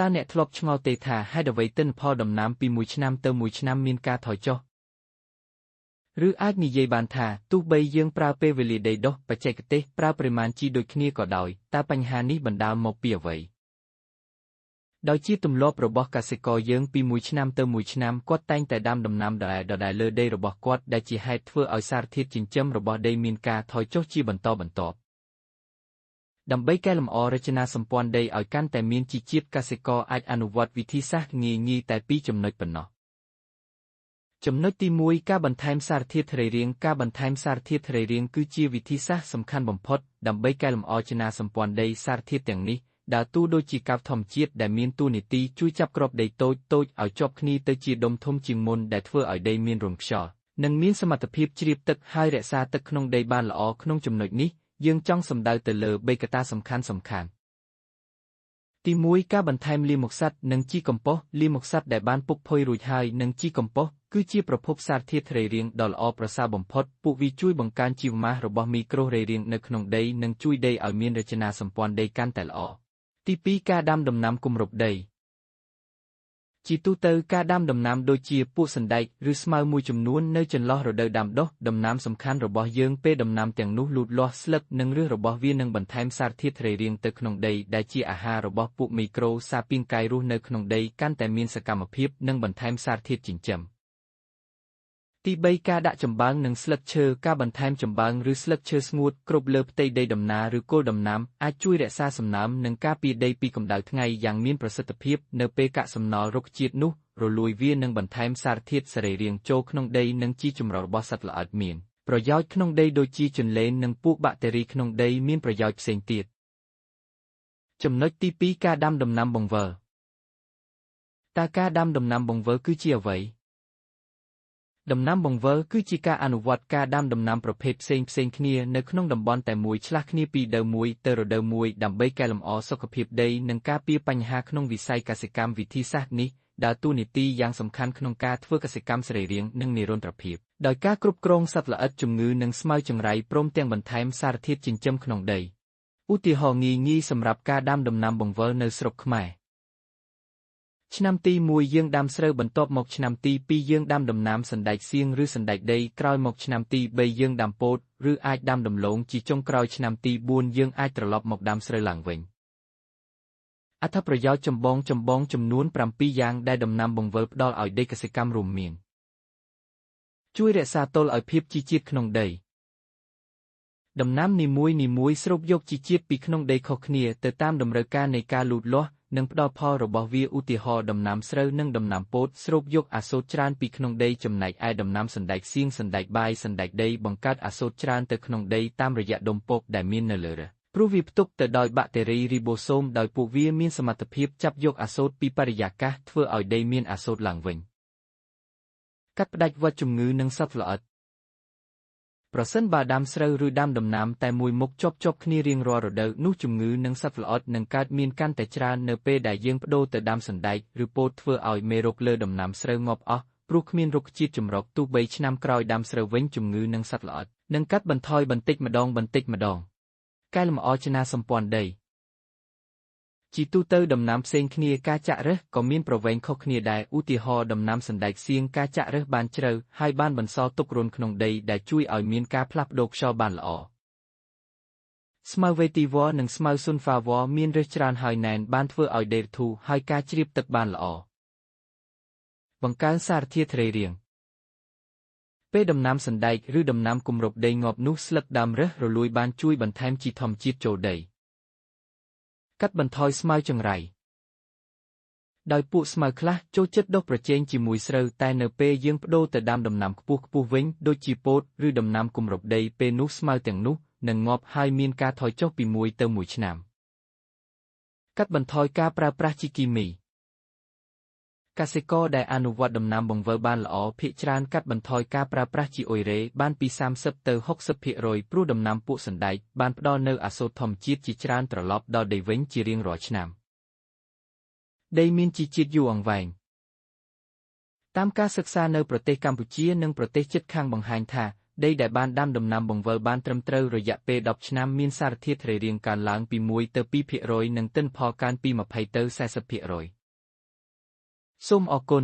តាអ្នកធ្លាប់ឆ្ងល់ទេថាហេតុអ្វីទិន្នផលដំណាំពីមួយឆ្នាំទៅមួយឆ្នាំមានការថយចុះឬអាចនិយាយបានថាទោះបីយើងប្រើពេលវេលាដីដុះបច្ចេកទេសប្រើបរិមាណជីដូចគ្នាក៏ដោយតើបញ្ហានេះបណ្ដាលមកពីអ្វីដោយជាទម្លាប់របស់កសិករយើងពីមួយឆ្នាំទៅមួយឆ្នាំគាត់តែងតែដាំដំណាំដដែលលើដីរបស់គាត់ដែលជាហេតុធ្វើឲ្យសារធាតុចិញ្ចឹមរបស់ដីមានការថយចុះជាបន្តបន្ទាប់ដើម្បីកែលម្អរចនាសម្ព័ន្ធដីឲ្យកាន់តែមានជីជាតិកសិករអាចអនុវត្តវិធីសាស្ត្រងាយៗតែពីរចំណុចប៉ុណ្ណោះចំណុចទី1ការបន្ថែមសារធាតុសរីរាង្គការបន្ថែមសារធាតុសរីរាង្គគឺជាវិធីសាស្ត្រសំខាន់បំផុតដើម្បីកែលម្អរចនាសម្ព័ន្ធដីសារធាតុទាំងនេះដើរតួដូចជាកាវធម្មជាតិដែលមានតួនាទីជួយចាប់គ្រាប់ដីតូចៗឲ្យជាប់គ្នាទៅជាដុំធំជាងមុនដែលធ្វើឲ្យដីមានរន្ធខ្យល់និងមានសមត្ថភាពជ្រាបទឹកហើយរក្សាទឹកក្នុងដីបានល្អក្នុងចំណុចនេះយើងចង់សំដៅទៅលើ3កត្តាសំខាន់ទី1ការបន្ថែមលាមកសត្វនិងជីកំប៉ុស្តលាមកសត្វដែលបានពុកផុយរួចហើយនិងជីកំប៉ុស្តគឺជាប្រភពសារធាតុសរីរាង្គដ៏ល្អប្រសើរបំផុតពួកវាជួយបង្កើនជីវម៉ាសរបស់មីក្រូសរីរាង្គនៅក្នុងដីនិងជួយដីឲ្យមានរចនាសម្ព័ន្ធដីកាន់តែល្អទី2ការដាំដំណាំគម្របដីជាទូទៅការដាំដំណាំដូចជាពួកសណ្តែកឬស្មៅមួយចំនួននៅចន្លោះរដូវដាំដុះដំណាំសំខាន់របស់យើងពេលដំណាំទាំងនោះលូតលាស់ស្លឹកនិងឫសរបស់វានឹងបន្ថែមសារធាតុសរីរាង្គទៅក្នុងដីដែលជាអាហាររបស់ពួកមីក្រូសាពីងកាយរស់នៅក្នុងដីកាន់តែមានសកម្មភាពនិងបន្ថែមសារធាតុចិញ្ចឹមទី3ការដាក់ចំបើងនិងស្លឹកឈើការបន្ថែមចំបើងឬស្លឹកឈើស្ងួតគ្រប់លើផ្ទៃដីដំណាឬគល់ដំណាំអាចជួយរក្សាសំណើមនិងការពារដីពីកម្ដៅថ្ងៃយ៉ាងមានប្រសិទ្ធភាពនៅពេលកាកសំណល់រុក្ខជាតិនោះរលួយវានឹងបន្ថែមសារធាតុសរីរាង្គចូលក្នុងដីនិងជីចម្រុះរបស់សត្វល្អិតមានប្រយោជន៍ក្នុងដីដូចជាចន្លេងនិងពួកបាក់តេរីក្នុងដីមានប្រយោជន៍ផ្សេងទៀតចំណុចទី2ការដាំដំណាំបង្វិលតើការដាំដំណាំបង្វិលគឺជាអ្វីដំណាំបង្វិលគឺជាការអនុវត្តការដាំដំណាំប្រភេទផ្សេងៗគ្នានៅក្នុងតំបន់តែមួយឆ្លាស់គ្នាពីរដូវមួយទៅរដូវមួយដើម្បីកែលម្អសុខភាពដីនិងការពារបញ្ហាក្នុងវិស័យកសិកម្មវិធីសាស្ត្រនេះដើរតួនាទីយ៉ាងសំខាន់ក្នុងការធ្វើកសិកម្មសរីរាង្គនិងនិរន្តរភាពដោយការគ្រប់គ្រងសត្វល្អិតជំងឺនិងស្មៅចង្រៃព្រមទាំងបន្ថែមសារធាតុចិញ្ចឹមក្នុងដីឧទាហរណ៍ងាយៗសម្រាប់ការដាំដំណាំបង្វិលនៅស្រុកខ្មែរឆ្នាំទី1យើងដាំស្រូវបន្ទាប់មកឆ្នាំទី2យើងដាំដំណាំសណ្តែកសៀងឬសណ្តែកដីក្រោយមកឆ្នាំទី3យើងដាំពោតឬអាចដាំដំឡូងជាចុងក្រោយឆ្នាំទី4យើងអាចត្រឡប់មកដាំស្រូវឡើងវិញអត្ថប្រយោជន៍ចម្បងចំនួន7យ៉ាងដែលដំណាំបង្វិលផ្ដល់ឲ្យដីកសិកម្មរួមមានជួយរក្សាតុល្យភាពជីជាតិក្នុងដីដំណាំនីមួយៗស្រូបយកជីជាតិពីក្នុងដីខុសគ្នាទៅតាមតម្រូវការនៃការលូតលាស់និងផ្ដល់ផលរបស់វាឧទាហរណ៍ដំណាំស្រូវនិងដំណាំពោតស្រូបយកអាសូតច្រើនពីក្នុងដីចំណែកឯដំណាំសណ្តែកសៀងសណ្តែកបាយសណ្តែកដីបង្កើតអាសូតច្រើនទៅក្នុងដីតាមរយៈដុំពកដែលមាននៅលើឫសព្រោះវាផ្ទុកទៅដោយបាក់តេរីរីបូសូមដោយពួកវាមានសមត្ថភាពចាប់យកអាសូតពីបរិយាកាសធ្វើឲ្យដីមានអាសូតឡើងវិញកាត់ផ្តាច់វដ្តជំងឺនិងសត្វល្អិតប្រសិនបើដាំស្រូវឬដាំដំណាំតែមួយមុខជាប់គ្នារៀងរាល់រដូវនោះជំងឺនិងសត្វល្អិតនឹងកើតមានកាន់តែច្រើននៅពេលដែលយើងប្ដូរទៅដាំសណ្តែកឬពោតធ្វើឲ្យមេរោគលើដំណាំស្រូវងាប់អស់ព្រោះគ្មានរុក្ខជាតិចម្រុះទោះបីឆ្នាំក្រោយដាំស្រូវវិញជំងឺនិងសត្វល្អិតនឹងកាត់បន្ថយបន្តិចម្ដងកែលម្អរចនាសម្ព័ន្ធដីជាទូទៅដំណាំផ្សេងគ្នាការចាក់រើសក៏មានប្រវែងខុសគ្នាដែរឧទាហរណ៍ដំណាំសណ្តែកសៀងការចាក់រើសបានជ្រៅហើយបានបន្សល់ទុករន្ធក្នុងដីដែលជួយឲ្យមានការផ្លាស់ប្ដូរខ្យល់បានល្អស្មៅវេទីវ័រនិងស្មៅស៊ុនហ្វាវ័រមានរើសច្រើនហើយណែនបានធ្វើឲ្យដីរធូរហើយការជ្រាបទឹកបានល្អបង្កើនសារធាតុសរីរាង្គពេលដំណាំសណ្តែកឬដំណាំគម្របដីងាប់នោះស្លឹកដើមរើសរលួយបានជួយបន្ថែមជីធម្មជាតិចូលដីកាត់បន្ថយស្មៅចង្រៃដោយពួកស្មៅខ្លះចូលចិត្តដុះប្រជែងជាមួយស្រូវតែនៅពេលយើងប្ដូរទៅដាំដំណាំខ្ពស់វិញដូចជាពោតឬដំណាំគម្របដីពេលនោះស្មៅទាំងនោះនឹងងាប់ហើយមានការថយចុះពី1ទៅ1ឆ្នាំកាត់បន្ថយការប្រើប្រាស់ជីគីមីកសិករដែលអនុវត្តដំណាំបង្វិលបានល្អភាគច្រើនកាត់បន្ថយការប្រើប្រាស់ជីអ៊ុយរ៉េបានពី30ទៅ60%ព្រោះដំណាំពួកសណ្តែកបានផ្ដល់នូវអាសូតធម្មជាតិជាច្រើនត្រឡប់ដល់ដីវិញជារៀងរាល់ឆ្នាំដីមានជីជាតិយូរអង្វែងតាមការសិក្សានៅប្រទេសកម្ពុជានិងប្រទេសជិតខាងបង្ហាញថា ដីដែលបានដាំដំណាំបង្វិលបានត្រឹមត្រូវរយៈពេល10ឆ្នាំមានសារធាតុរ៉េរាងកើនឡើងពី1ទៅ2%និងទិន្នផលកើនពី20ទៅ40%សូមអរគុណ